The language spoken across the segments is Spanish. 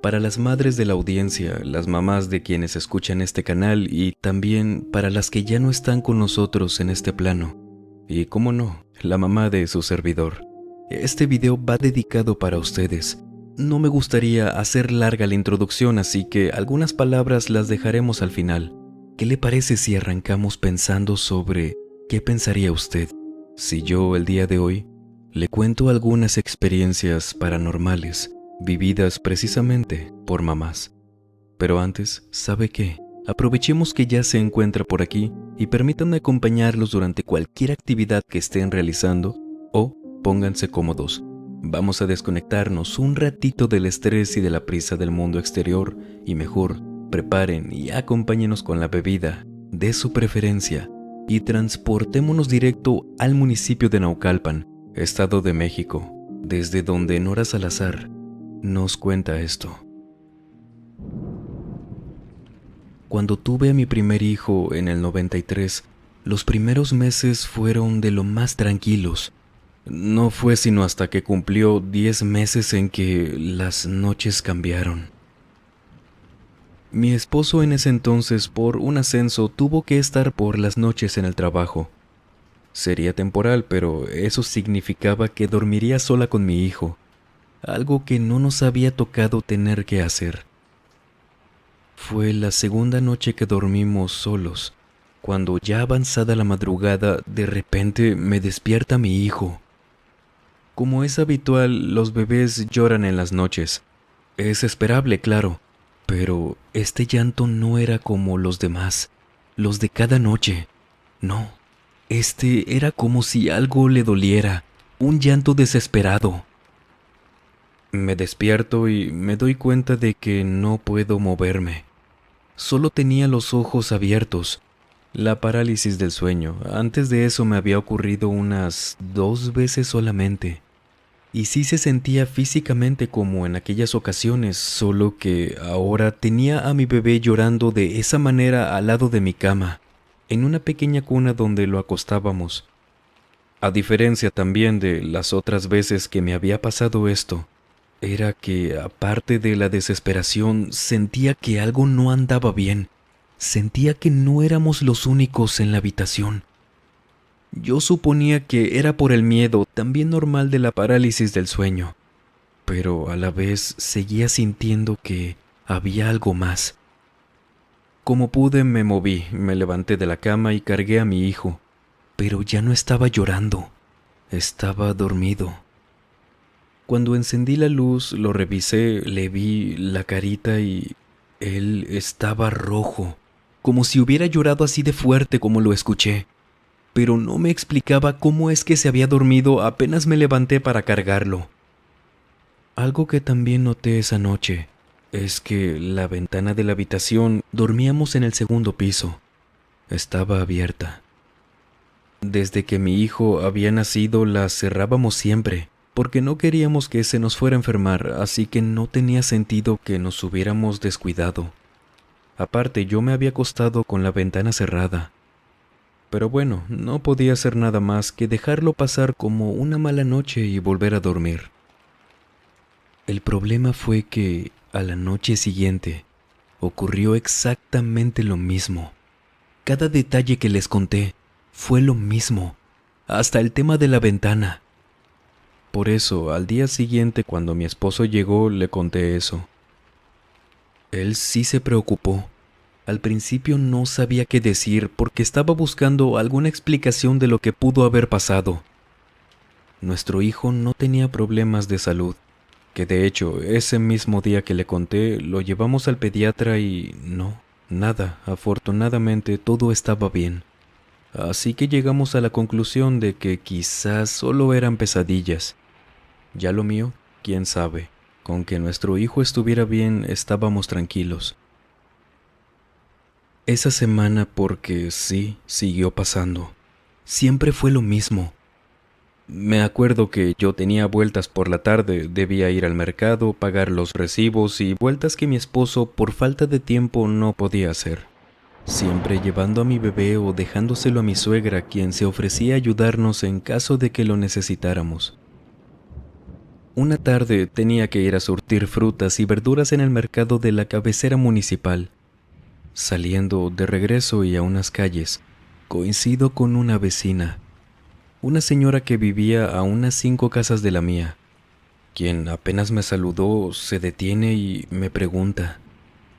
para las madres de la audiencia, las mamás de quienes escuchan este canal y también para las que ya no están con nosotros en este plano. Y cómo no, la mamá de su servidor. Este video va dedicado para ustedes. No me gustaría hacer larga la introducción, así que algunas palabras las dejaremos al final. ¿Qué le parece si arrancamos pensando sobre qué pensaría usted si yo el día de hoy le cuento algunas experiencias paranormales vividas precisamente por mamás? Pero antes, ¿sabe qué? Aprovechemos que ya se encuentra por aquí y permítanme acompañarlos durante cualquier actividad que estén realizando o pónganse cómodos. Vamos a desconectarnos un ratito del estrés y de la prisa del mundo exterior y mejor, preparen y acompáñenos con la bebida de su preferencia y transportémonos directo al municipio de Naucalpan, Estado de México, desde donde Nora Salazar nos cuenta esto. Cuando tuve a mi primer hijo en el 93, los primeros meses fueron de lo más tranquilos. No fue sino hasta que cumplió 10 meses en que las noches cambiaron. Mi esposo en ese entonces, por un ascenso, tuvo que estar por las noches en el trabajo. Sería temporal, pero eso significaba que dormiría sola con mi hijo, algo que no nos había tocado tener que hacer. Fue la segunda noche que dormimos solos, cuando ya avanzada la madrugada, de repente me despierta mi hijo. Como es habitual, los bebés lloran en las noches. Es esperable, claro, pero este llanto no era como los demás, los de cada noche. No, este era como si algo le doliera, un llanto desesperado. Me despierto y me doy cuenta de que no puedo moverme. Solo tenía los ojos abiertos. La parálisis del sueño. Antes de eso me había ocurrido unas 2 veces solamente. Y sí se sentía físicamente como en aquellas ocasiones, solo que ahora tenía a mi bebé llorando de esa manera al lado de mi cama, en una pequeña cuna donde lo acostábamos. A diferencia también de las otras veces que me había pasado esto, era que aparte de la desesperación sentía que algo no andaba bien, sentía que no éramos los únicos en la habitación. Yo suponía que era por el miedo, también normal de la parálisis del sueño, pero a la vez seguía sintiendo que había algo más. Como pude me moví, me levanté de la cama y cargué a mi hijo, pero ya no estaba llorando, estaba dormido. Cuando encendí la luz, lo revisé, le vi la carita y él estaba rojo, como si hubiera llorado así de fuerte como lo escuché. Pero no me explicaba cómo es que se había dormido apenas me levanté para cargarlo. Algo que también noté esa noche es que la ventana de la habitación, dormíamos en el segundo piso, estaba abierta. Desde que mi hijo había nacido la cerrábamos siempre, porque no queríamos que se nos fuera a enfermar, así que no tenía sentido que nos hubiéramos descuidado. Aparte, yo me había acostado con la ventana cerrada. Pero bueno, no podía hacer nada más que dejarlo pasar como una mala noche y volver a dormir. El problema fue que a la noche siguiente ocurrió exactamente lo mismo. Cada detalle que les conté fue lo mismo, hasta el tema de la ventana. Por eso, al día siguiente cuando mi esposo llegó, le conté eso. Él sí se preocupó. Al principio no sabía qué decir porque estaba buscando alguna explicación de lo que pudo haber pasado. Nuestro hijo no tenía problemas de salud, que de hecho ese mismo día que le conté lo llevamos al pediatra y no, nada, afortunadamente todo estaba bien. Así que llegamos a la conclusión de que quizás solo eran pesadillas. Ya lo mío, quién sabe, con que nuestro hijo estuviera bien estábamos tranquilos. Esa semana, porque sí, siguió pasando. Siempre fue lo mismo. Me acuerdo que yo tenía vueltas por la tarde, debía ir al mercado, pagar los recibos y vueltas que mi esposo por falta de tiempo no podía hacer. Siempre llevando a mi bebé o dejándoselo a mi suegra, quien se ofrecía a ayudarnos en caso de que lo necesitáramos. Una tarde tenía que ir a surtir frutas y verduras en el mercado de la cabecera municipal. Saliendo de regreso y a unas calles, coincido con una vecina, una señora que vivía a unas 5 casas de la mía, quien apenas me saludó se detiene y me pregunta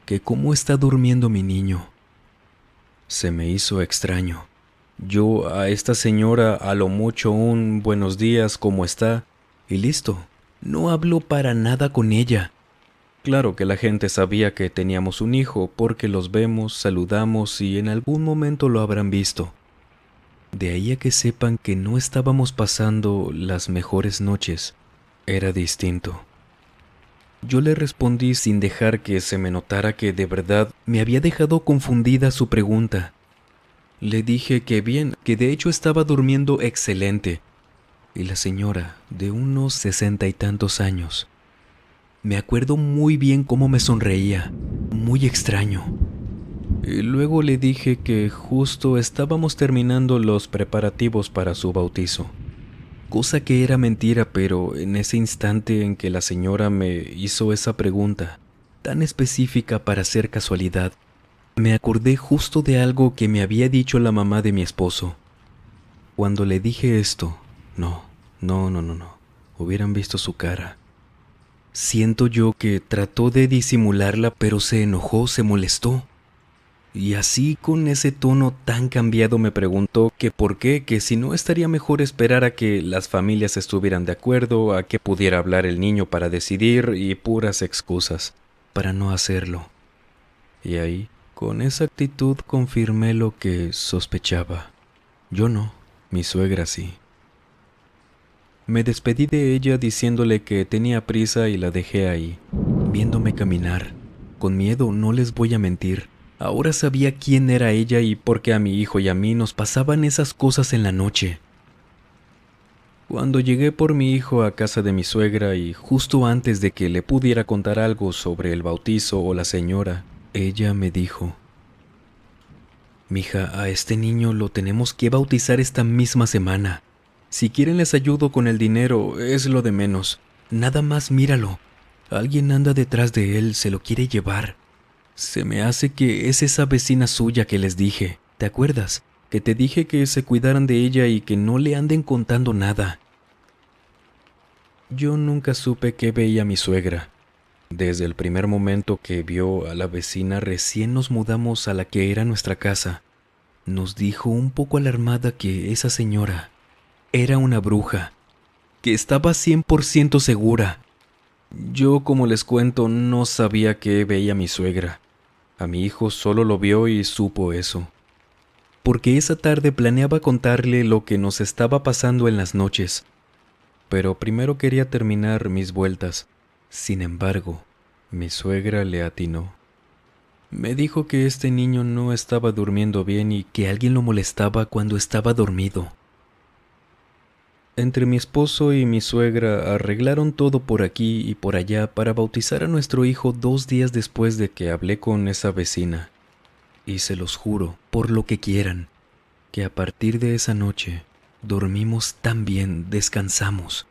que cómo está durmiendo mi niño. Se me hizo extraño. Yo a esta señora a lo mucho un buenos días, ¿cómo está? Y listo. No hablo para nada con ella. Claro que la gente sabía que teníamos un hijo porque los vemos, saludamos y en algún momento lo habrán visto. De ahí a que sepan que no estábamos pasando las mejores noches, era distinto. Yo le respondí sin dejar que se me notara que de verdad me había dejado confundida su pregunta. Le dije que bien, que de hecho estaba durmiendo excelente. Y la señora, de unos 60 y tantos años, me acuerdo muy bien cómo me sonreía, muy extraño. Y luego le dije que justo estábamos terminando los preparativos para su bautizo. Cosa que era mentira, pero en ese instante en que la señora me hizo esa pregunta, tan específica para ser casualidad, me acordé justo de algo que me había dicho la mamá de mi esposo. Cuando le dije esto, no, hubieran visto su cara. Siento yo que trató de disimularla, pero se enojó, se molestó. Y así con ese tono tan cambiado me preguntó que por qué, que si no estaría mejor esperar a que las familias estuvieran de acuerdo, a que pudiera hablar el niño para decidir y puras excusas para no hacerlo. Y ahí, con esa actitud confirmé lo que sospechaba. Yo no, mi suegra sí. Me despedí de ella diciéndole que tenía prisa y la dejé ahí, viéndome caminar. Con miedo, no les voy a mentir. Ahora sabía quién era ella y por qué a mi hijo y a mí nos pasaban esas cosas en la noche. Cuando llegué por mi hijo a casa de mi suegra y justo antes de que le pudiera contar algo sobre el bautizo o la señora, ella me dijo: «Mija, a este niño lo tenemos que bautizar esta misma semana. Si quieren les ayudo con el dinero, es lo de menos. Nada más míralo. Alguien anda detrás de él, se lo quiere llevar. Se me hace que es esa vecina suya que les dije. ¿Te acuerdas? Que te dije que se cuidaran de ella y que no le anden contando nada». Yo nunca supe qué veía mi suegra. Desde el primer momento que vio a la vecina recién nos mudamos a la que era nuestra casa, nos dijo un poco alarmada que esa señora era una bruja, que estaba 100% segura. Yo, como les cuento, no sabía qué veía mi suegra. A mi hijo solo lo vio y supo eso. Porque esa tarde planeaba contarle lo que nos estaba pasando en las noches. Pero primero quería terminar mis vueltas. Sin embargo, mi suegra le atinó. Me dijo que este niño no estaba durmiendo bien y que alguien lo molestaba cuando estaba dormido. Entre mi esposo y mi suegra arreglaron todo por aquí y por allá para bautizar a nuestro hijo 2 días después de que hablé con esa vecina. Y se los juro, por lo que quieran, que a partir de esa noche dormimos tan bien, descansamos.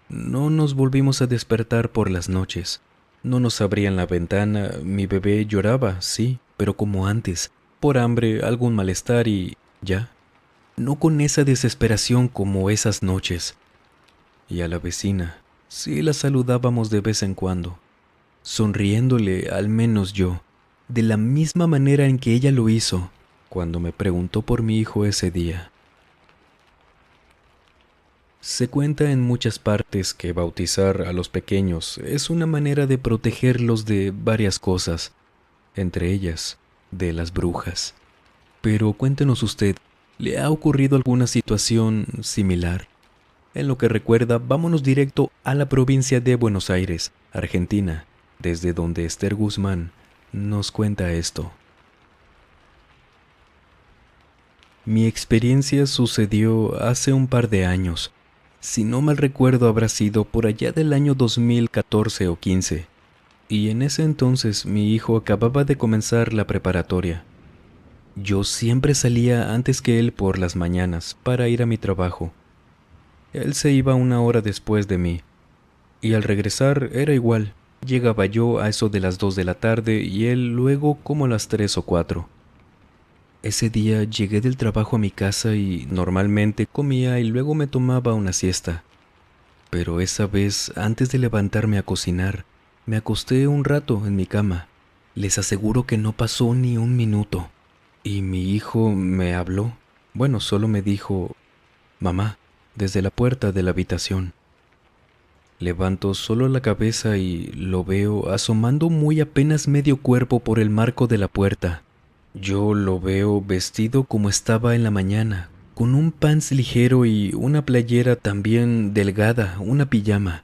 No nos volvimos a despertar por las noches. No nos abrían la ventana, mi bebé lloraba, sí, pero como antes, por hambre, algún malestar y ya. No con esa desesperación como esas noches. Y a la vecina, sí la saludábamos de vez en cuando, sonriéndole al menos yo, de la misma manera en que ella lo hizo cuando me preguntó por mi hijo ese día. Se cuenta en muchas partes que bautizar a los pequeños es una manera de protegerlos de varias cosas, entre ellas, de las brujas. Pero cuéntenos usted, ¿le ha ocurrido alguna situación similar? En lo que recuerda, vámonos directo a la provincia de Buenos Aires, Argentina, desde donde Esther Guzmán nos cuenta esto. Mi experiencia sucedió hace un par de años. Si no mal recuerdo, habrá sido por allá del año 2014 o 15, y en ese entonces mi hijo acababa de comenzar la preparatoria. Yo siempre salía antes que él por las mañanas para ir a mi trabajo. Él se iba 1 hora después de mí, Y al regresar era igual. Llegaba yo a eso de las 2 de la tarde y él luego como a las 3 o 4. Ese día llegué del trabajo a mi casa y normalmente comía y luego me tomaba una siesta. Pero esa vez, antes de levantarme a cocinar, me acosté un rato en mi cama. Les aseguro que no pasó ni un minuto. Y mi hijo me habló. Bueno, solo me dijo, mamá, desde la puerta de la habitación. Levanto solo la cabeza y lo veo asomando muy apenas medio cuerpo por el marco de la puerta. Yo lo veo vestido como estaba en la mañana, con un pants ligero y una playera también delgada, una pijama.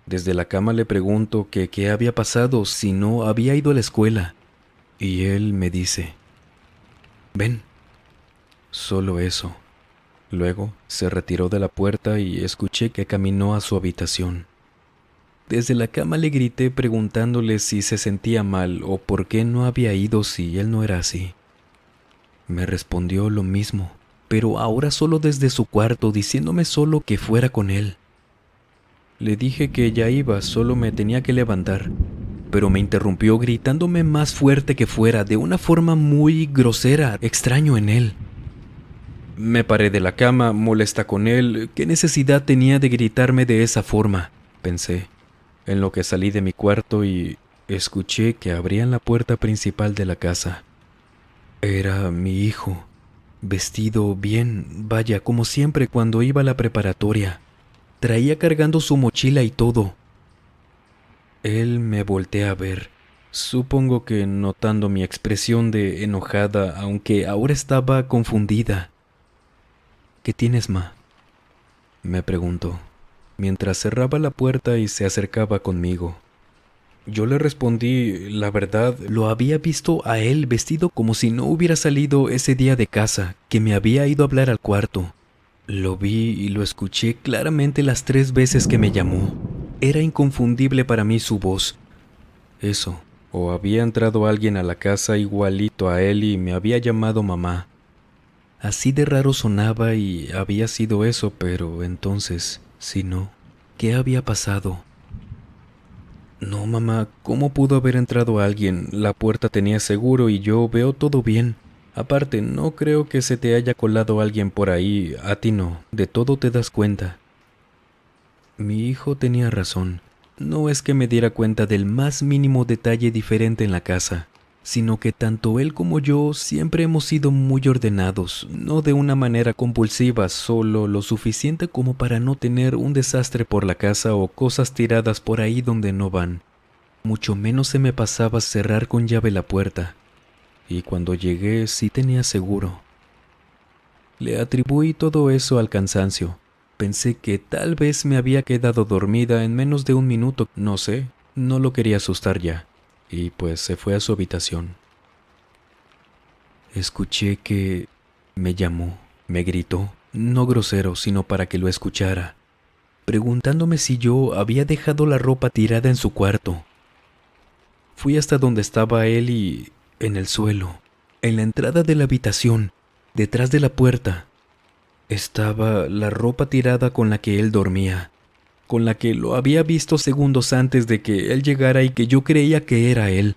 Desde la cama le pregunto que qué había pasado, si no había ido a la escuela. Y él me dice, ven, solo eso. Luego se retiró de la puerta y escuché que caminó a su habitación. Desde la cama le grité preguntándole si se sentía mal o por qué no había ido si él no era así. Me respondió lo mismo, pero ahora solo desde su cuarto, diciéndome solo que fuera con él. Le dije que ya iba, solo me tenía que levantar, pero me interrumpió gritándome más fuerte que fuera, de una forma muy grosera, extraño en él. Me paré de la cama, molesta con él. ¿Qué necesidad tenía de gritarme de esa forma?, pensé, en lo que salí de mi cuarto y escuché que abrían la puerta principal de la casa. Era mi hijo, vestido bien, vaya, como siempre cuando iba a la preparatoria. Traía cargando su mochila y todo. Él me voltea a ver, supongo que notando mi expresión de enojada, aunque ahora estaba confundida. ¿Qué tienes, ma?, me preguntó, mientras cerraba la puerta y se acercaba conmigo. Yo le respondí, la verdad, lo había visto a él vestido como si no hubiera salido ese día de casa, que me había ido a hablar al cuarto. Lo vi y lo escuché claramente las 3 veces que me llamó. Era inconfundible para mí su voz. Eso, o había entrado alguien a la casa igualito a él y me había llamado mamá. Así de raro sonaba y había sido eso, pero entonces, si no, ¿qué había pasado? No, mamá, ¿cómo pudo haber entrado alguien? La puerta tenía seguro y yo veo todo bien. Aparte, no creo que se te haya colado alguien por ahí, a ti no, de todo te das cuenta. Mi hijo tenía razón. No es que me diera cuenta del más mínimo detalle diferente en la casa, sino que tanto él como yo siempre hemos sido muy ordenados, no de una manera compulsiva, solo lo suficiente como para no tener un desastre por la casa o cosas tiradas por ahí donde no van. Mucho menos se me pasaba cerrar con llave la puerta, y cuando llegué sí tenía seguro. Le atribuí todo eso al cansancio. Pensé que tal vez me había quedado dormida en menos de un minuto, no sé, no lo quería asustar ya, y pues se fue a su habitación. Escuché que me llamó, me gritó, no grosero, sino para que lo escuchara, preguntándome si yo había dejado la ropa tirada en su cuarto. Fui hasta donde estaba él y, en el suelo, en la entrada de la habitación, detrás de la puerta, estaba la ropa tirada con la que él dormía, con la que lo había visto segundos antes de que él llegara y que yo creía que era él.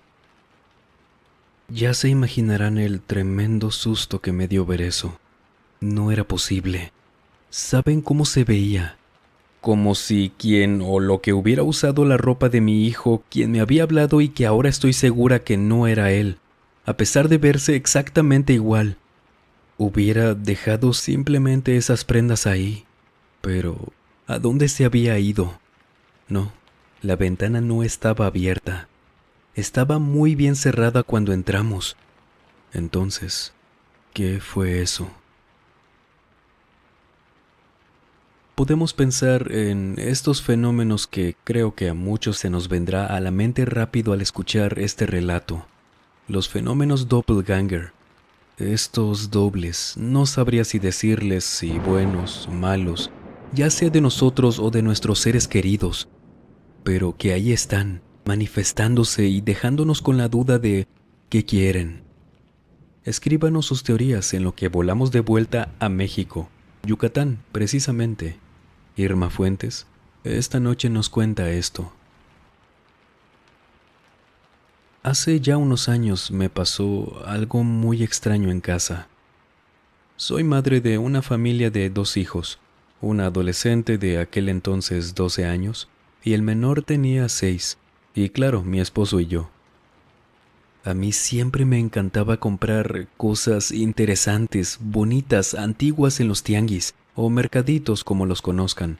Ya se imaginarán el tremendo susto que me dio ver eso. No era posible. ¿Saben cómo se veía? Como si quien o lo que hubiera usado la ropa de mi hijo, quien me había hablado y que ahora estoy segura que no era él, a pesar de verse exactamente igual, hubiera dejado simplemente esas prendas ahí. Pero, ¿a dónde se había ido? No, la ventana no estaba abierta. Estaba muy bien cerrada cuando entramos. Entonces, ¿qué fue eso? Podemos pensar en estos fenómenos que creo que a muchos se nos vendrá a la mente rápido al escuchar este relato. Los fenómenos doppelganger. Estos dobles, no sabría si decirles si buenos o malos, ya sea de nosotros o de nuestros seres queridos, pero que ahí están, manifestándose y dejándonos con la duda de ¿qué quieren? Escríbanos sus teorías en lo que volamos de vuelta a México, Yucatán, precisamente. Irma Fuentes, esta noche nos cuenta esto. Hace ya unos años me pasó algo muy extraño en casa. Soy madre de una familia de 2 hijos, una adolescente de aquel entonces 12 años y el menor tenía 6, y claro, mi esposo y yo. A mí siempre me encantaba comprar cosas interesantes, bonitas, antiguas en los tianguis o mercaditos como los conozcan.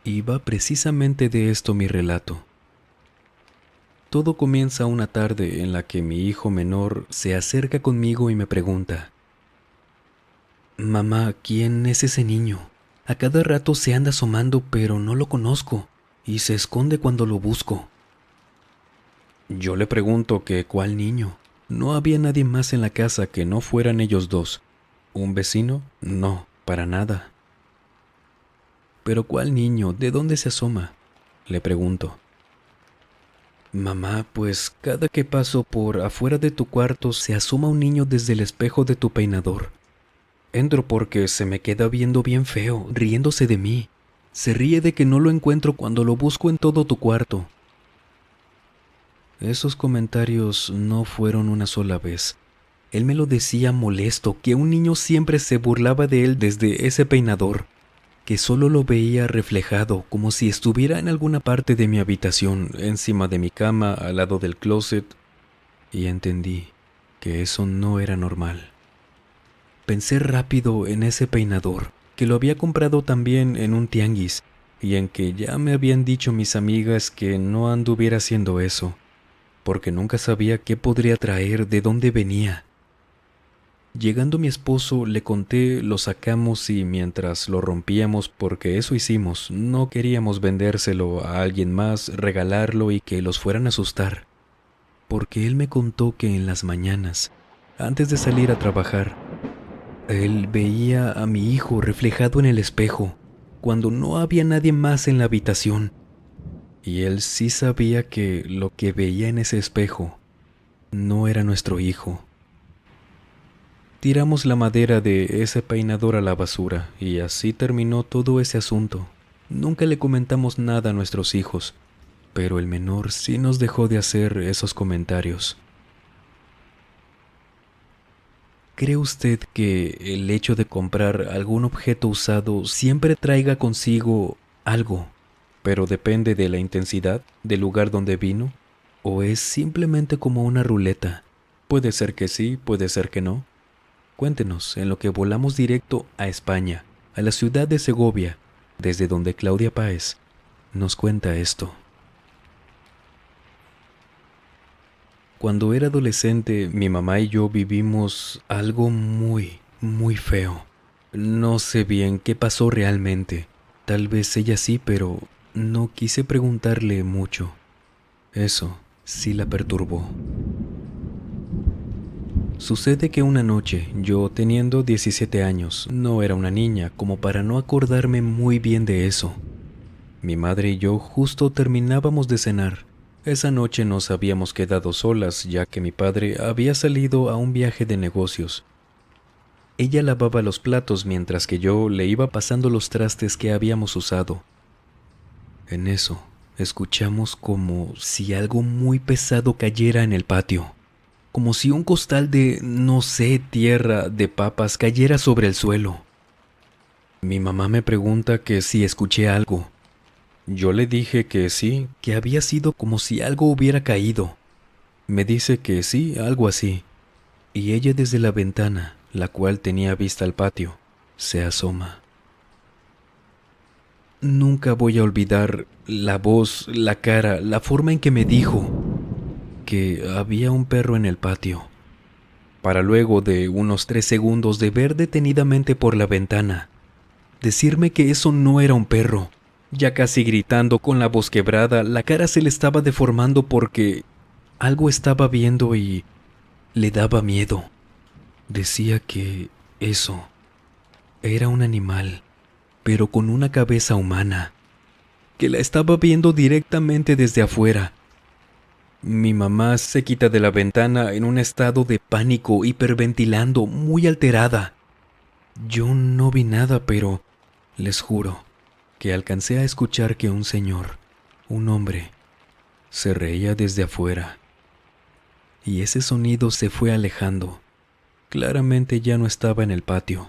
Y va precisamente de esto mi relato. Todo comienza una tarde en la que mi hijo menor se acerca conmigo y me pregunta: «Mamá, ¿quién es ese niño? A cada rato se anda asomando, pero no lo conozco, y se esconde cuando lo busco». Yo le pregunto que ¿cuál niño? No había nadie más en la casa que no fueran ellos dos. ¿Un vecino? No, para nada. ¿Pero cuál niño? ¿De dónde se asoma?, le pregunto. «Mamá, pues cada que paso por afuera de tu cuarto se asoma un niño desde el espejo de tu peinador. Entro porque se me queda viendo bien feo, riéndose de mí. Se ríe de que no lo encuentro cuando lo busco en todo tu cuarto». Esos comentarios no fueron una sola vez. Él me lo decía molesto, que un niño siempre se burlaba de él desde ese peinador, que solo lo veía reflejado como si estuviera en alguna parte de mi habitación, encima de mi cama, al lado del closet, y entendí que eso no era normal. Pensé rápido en ese peinador, que lo había comprado también en un tianguis, y en que ya me habían dicho mis amigas que no anduviera haciendo eso, porque nunca sabía qué podría traer, de dónde venía. Llegando mi esposo, le conté, lo sacamos y mientras lo rompíamos, porque eso hicimos, no queríamos vendérselo a alguien más, regalarlo y que los fueran a asustar. Porque él me contó que en las mañanas, antes de salir a trabajar, él veía a mi hijo reflejado en el espejo, cuando no había nadie más en la habitación. Y él sí sabía que lo que veía en ese espejo no era nuestro hijo. Tiramos la madera de ese peinador a la basura y así terminó todo ese asunto. Nunca le comentamos nada a nuestros hijos, pero el menor sí nos dejó de hacer esos comentarios. ¿Cree usted que el hecho de comprar algún objeto usado siempre traiga consigo algo, pero depende de la intensidad del lugar donde vino? ¿O es simplemente como una ruleta? Puede ser que sí, puede ser que no. Cuéntenos en lo que volamos directo a España, a la ciudad de Segovia, desde donde Claudia Páez nos cuenta esto. Cuando era adolescente, mi mamá y yo vivimos algo muy, muy feo. No sé bien qué pasó realmente. Tal vez ella sí, pero no quise preguntarle mucho. Eso sí la perturbó. Sucede que una noche, yo teniendo 17 años, no era una niña como para no acordarme muy bien de eso. Mi madre y yo justo terminábamos de cenar. Esa noche nos habíamos quedado solas ya que mi padre había salido a un viaje de negocios. Ella lavaba los platos mientras que yo le iba pasando los trastes que habíamos usado. En eso, escuchamos como si algo muy pesado cayera en el patio. Como si un costal de, no sé, tierra, de papas cayera sobre el suelo. Mi mamá me pregunta que si escuché algo. Yo le dije que sí, que había sido como si algo hubiera caído. Me dice que sí, algo así. Y ella desde la ventana, la cual tenía vista al patio, se asoma. Nunca voy a olvidar la voz, la cara, la forma en que me dijo que había un perro en el patio, para luego de unos 3 segundos de ver detenidamente por la ventana, decirme que eso no era un perro. Ya casi gritando, con la voz quebrada, la cara se le estaba deformando porque algo estaba viendo y le daba miedo. Decía que eso era un animal, pero con una cabeza humana, que la estaba viendo directamente desde afuera. Mi mamá se quita de la ventana en un estado de pánico, hiperventilando, muy alterada. Yo no vi nada, pero les juro que alcancé a escuchar que un señor, un hombre, se reía desde afuera. Y ese sonido se fue alejando. Claramente ya no estaba en el patio.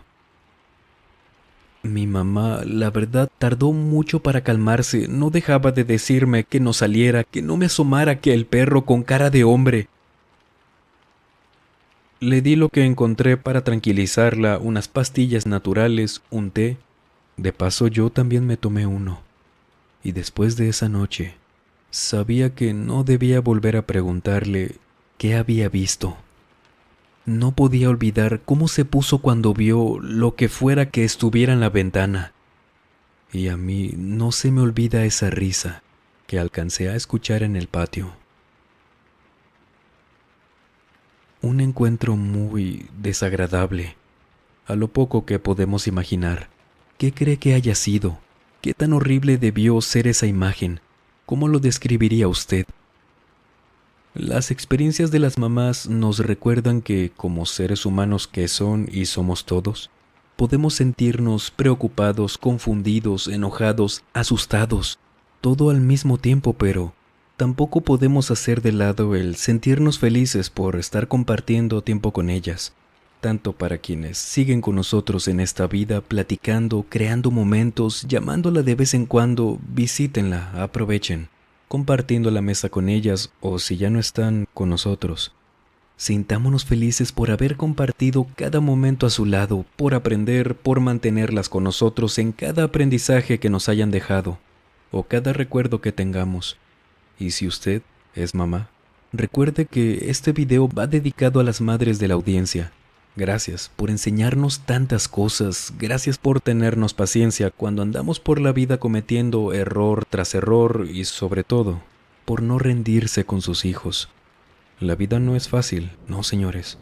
Mi mamá, la verdad, tardó mucho para calmarse. No dejaba de decirme que no saliera, que no me asomara, que el perro con cara de hombre. Le di lo que encontré para tranquilizarla, unas pastillas naturales, un té. De paso yo también me tomé uno. Y después de esa noche, sabía que no debía volver a preguntarle qué había visto. No podía olvidar cómo se puso cuando vio lo que fuera que estuviera en la ventana. Y a mí no se me olvida esa risa que alcancé a escuchar en el patio. Un encuentro muy desagradable, a lo poco que podemos imaginar. ¿Qué cree que haya sido? ¿Qué tan horrible debió ser esa imagen? ¿Cómo lo describiría usted? Las experiencias de las mamás nos recuerdan que, como seres humanos que son y somos todos, podemos sentirnos preocupados, confundidos, enojados, asustados, todo al mismo tiempo, pero tampoco podemos hacer de lado el sentirnos felices por estar compartiendo tiempo con ellas, tanto para quienes siguen con nosotros en esta vida, platicando, creando momentos, llamándola de vez en cuando, visítenla, aprovechen, compartiendo la mesa con ellas o si ya no están con nosotros. Sintámonos felices por haber compartido cada momento a su lado, por aprender, por mantenerlas con nosotros en cada aprendizaje que nos hayan dejado o cada recuerdo que tengamos. Y si usted es mamá, recuerde que este video va dedicado a las madres de la audiencia. Gracias por enseñarnos tantas cosas, gracias por tenernos paciencia cuando andamos por la vida cometiendo error tras error y sobre todo, por no rendirse con sus hijos. La vida no es fácil, no señores.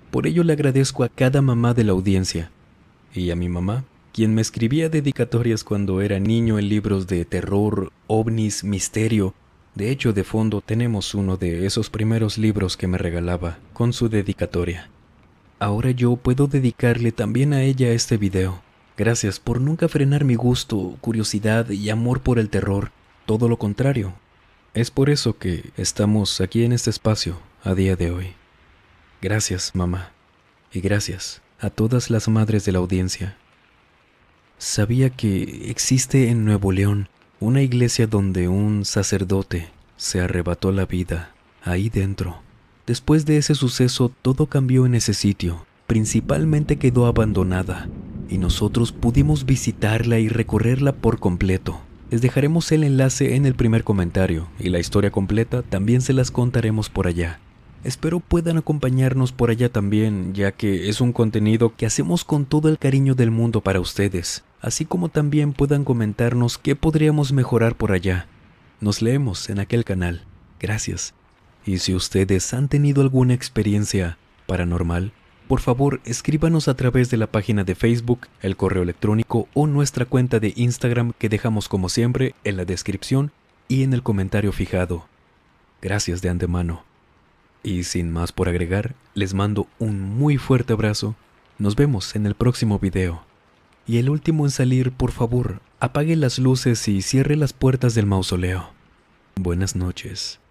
Por ello le agradezco a cada mamá de la audiencia y a mi mamá, quien me escribía dedicatorias cuando era niño en libros de terror, ovnis, misterio. De hecho, de fondo tenemos uno de esos primeros libros que me regalaba con su dedicatoria. Ahora yo puedo dedicarle también a ella este video. Gracias por nunca frenar mi gusto, curiosidad y amor por el terror. Todo lo contrario. Es por eso que estamos aquí en este espacio a día de hoy. Gracias, mamá. Y gracias a todas las madres de la audiencia. Sabía que existe en Nuevo León una iglesia donde un sacerdote se arrebató la vida ahí dentro. Después de ese suceso, todo cambió en ese sitio. Principalmente quedó abandonada, y nosotros pudimos visitarla y recorrerla por completo. Les dejaremos el enlace en el primer comentario, y la historia completa también se las contaremos por allá. Espero puedan acompañarnos por allá también, ya que es un contenido que hacemos con todo el cariño del mundo para ustedes, así como también puedan comentarnos qué podríamos mejorar por allá. Nos leemos en aquel canal. Gracias. Y si ustedes han tenido alguna experiencia paranormal, por favor escríbanos a través de la página de Facebook, el correo electrónico o nuestra cuenta de Instagram que dejamos como siempre en la descripción y en el comentario fijado. Gracias de antemano. Y sin más por agregar, les mando un muy fuerte abrazo. Nos vemos en el próximo video. Y el último en salir, por favor, apague las luces y cierre las puertas del mausoleo. Buenas noches.